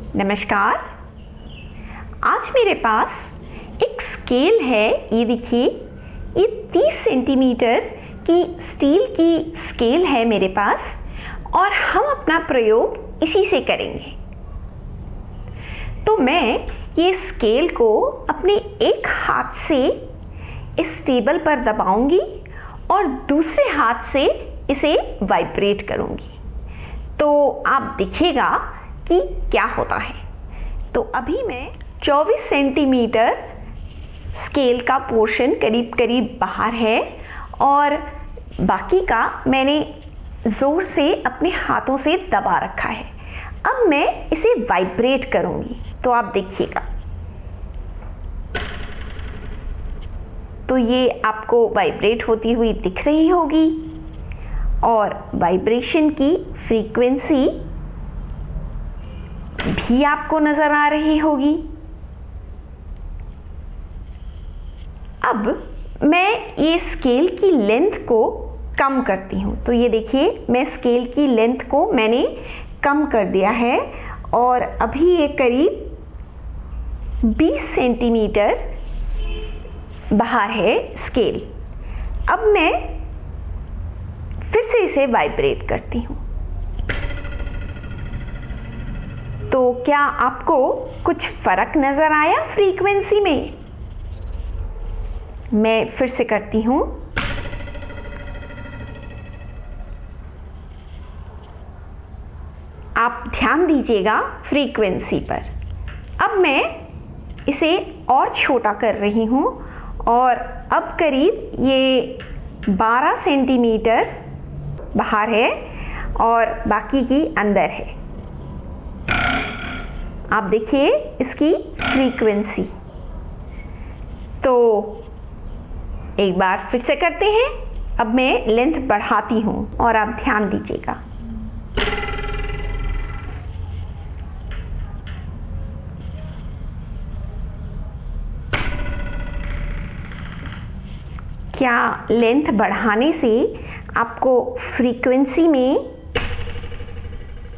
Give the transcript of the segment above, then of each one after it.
नमस्कार। आज मेरे पास एक स्केल है। ये देखिए, ये 30 सेंटीमीटर की स्टील की स्केल है मेरे पास और हम अपना प्रयोग इसी से करेंगे। तो मैं ये स्केल को अपने एक हाथ से इस टेबल पर दबाऊंगी और दूसरे हाथ से इसे वाइब्रेट करूंगी, तो आप देखिएगा कि क्या होता है। तो अभी मैं 24 सेंटीमीटर स्केल का पोर्शन करीब करीब बाहर है और बाकी का मैंने ज़ोर से अपने हाथों से दबा रखा है। अब मैं इसे वाइब्रेट करूंगी, तो आप देखिएगा। तो ये आपको वाइब्रेट होती हुई दिख रही होगी और वाइब्रेशन की फ्रीक्वेंसी भी आपको नजर आ रही होगी। अब मैं ये स्केल की लेंथ को कम करती हूँ। तो ये देखिए, मैं स्केल की लेंथ को मैंने कम कर दिया है और अभी ये करीब 20 सेंटीमीटर बाहर है स्केल। अब मैं फिर से इसे वाइब्रेट करती हूँ। तो क्या आपको कुछ फर्क नजर आया फ्रीक्वेंसी में? मैं फिर से करती हूँ। आप ध्यान दीजिएगा फ्रीक्वेंसी पर। अब मैं इसे और छोटा कर रही हूँ और अब करीब ये 12 सेंटीमीटर बाहर है और बाकी की अंदर है। आप देखिए इसकी फ्रीक्वेंसी। तो एक बार फिर से करते हैं। अब मैं लेंथ बढ़ाती हूँ और आप ध्यान दीजिएगा। क्या लेंथ बढ़ाने से आपको फ्रीक्वेंसी में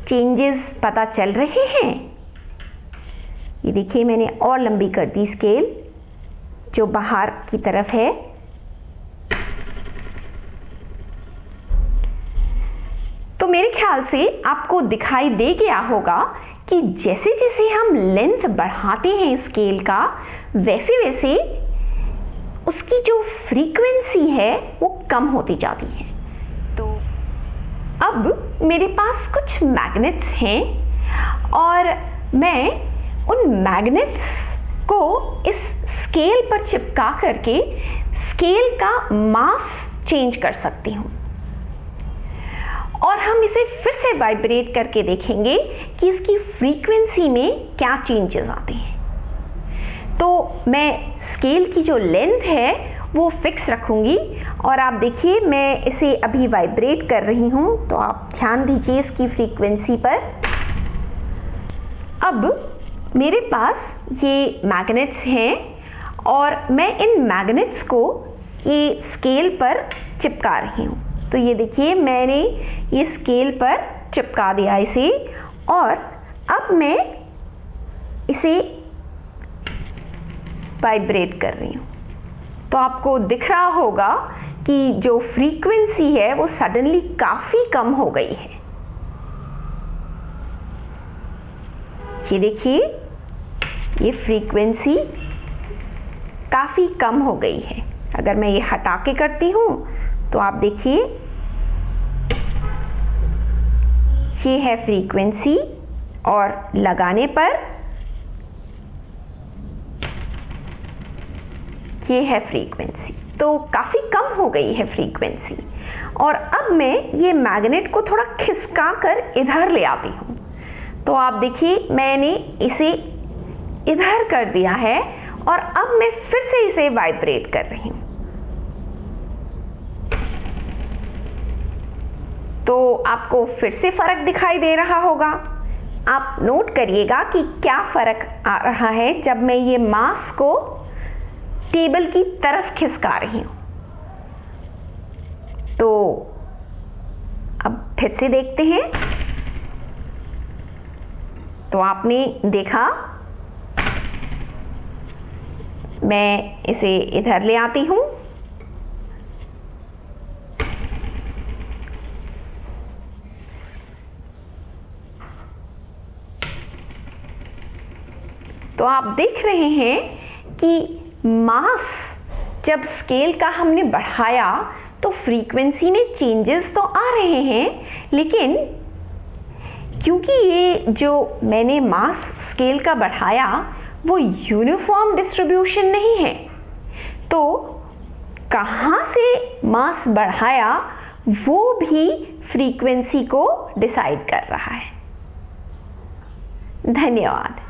चेंजेस पता चल रहे हैं? ये देखिए, मैंने और लंबी कर दी स्केल जो बाहर की तरफ है। तो मेरे ख्याल से आपको दिखाई दे गया होगा कि जैसे जैसे हम लेंथ बढ़ाते हैं स्केल का, वैसे वैसे उसकी जो फ्रीक्वेंसी है वो कम होती जाती है। तो अब मेरे पास कुछ मैग्नेट्स हैं और मैं उन मैग्नेट्स को इस स्केल पर चिपका करके स्केल का मास चेंज कर सकती हूँ और हम इसे फिर से वाइब्रेट करके देखेंगे कि इसकी फ्रीक्वेंसी में क्या चेंजेस आते हैं। तो मैं स्केल की जो लेंथ है वो फिक्स रखूंगी और आप देखिए, मैं इसे अभी वाइब्रेट कर रही हूँ। तो आप ध्यान दीजिए इसकी फ्रीक्वेंसी पर। अब मेरे पास ये मैग्नेट्स हैं और मैं इन मैग्नेट्स को ये स्केल पर चिपका रही हूँ। तो ये देखिए, मैंने ये स्केल पर चिपका दिया इसे और अब मैं इसे वाइब्रेट कर रही हूँ। तो आपको दिख रहा होगा कि जो फ्रीक्वेंसी है वो सडनली काफी कम हो गई है। ये देखिए, ये फ्रीक्वेंसी काफी कम हो गई है। अगर मैं ये हटा के करती हूँ तो आप देखिए, ये है फ्रीक्वेंसी और लगाने पर ये है फ्रीक्वेंसी। तो काफी कम हो गई है फ्रीक्वेंसी। और अब मैं ये मैग्नेट को थोड़ा खिसका कर इधर ले आती हूँ। तो आप देखिए, मैंने इसे इधर कर दिया है और अब मैं फिर से इसे वाइब्रेट कर रही हूँ। तो आपको फिर से फर्क दिखाई दे रहा होगा। आप नोट करिएगा कि क्या फर्क आ रहा है जब मैं ये मास को टेबल की तरफ खिसका रही हूं। तो अब फिर से देखते हैं। तो आपने देखा, मैं इसे इधर ले आती हूं। तो आप देख रहे हैं कि मास जब स्केल का हमने बढ़ाया तो फ्रीक्वेंसी में चेंजेस तो आ रहे हैं, लेकिन क्योंकि ये जो मैंने मास स्केल का बढ़ाया वो यूनिफॉर्म डिस्ट्रीब्यूशन नहीं है, तो कहाँ से मास बढ़ाया वो भी फ्रीक्वेंसी को डिसाइड कर रहा है। धन्यवाद।